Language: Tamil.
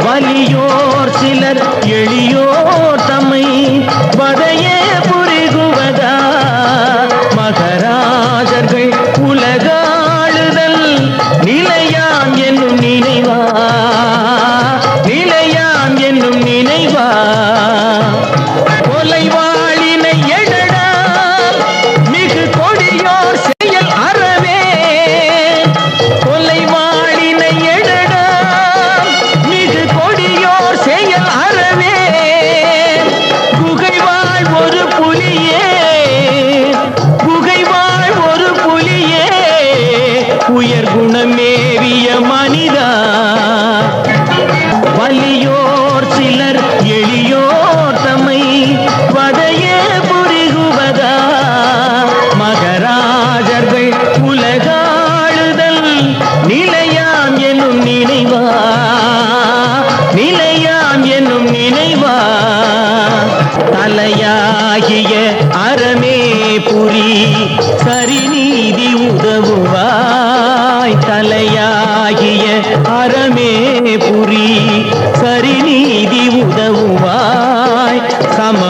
வலியோர் சிலர் எளியோர் தம்மை வதையே புரிகுவதா மகராஜர்கள் உலகாளுதல் நிலையான் என்னும் நினைவா நிலையான் என்னும் நினைவா கொலைவாளினை எடடா மிகு கொடியோர் செயல் அறவே கொலைவாளினை எடடா மிகு கொடியோர் செயல் அறவே குகைவாழ் ஒரு புலியே குகைவாழ் ஒரு புலியே உயர் குணமேவிய மனிதா வலியோர் சிலர் எளியோர் தம்மை வதையே புரிகுவதா மகராஜர்கள் உலகாளுதல் நிலையான் என்னும் நினைவா நிலையான் என்னும் நினைவா தலையாகிய அறமே புரி சரிநீதி உதவுவாய் தலையாகிய அறமே புரி சரிநீதி உதவுவாய் சம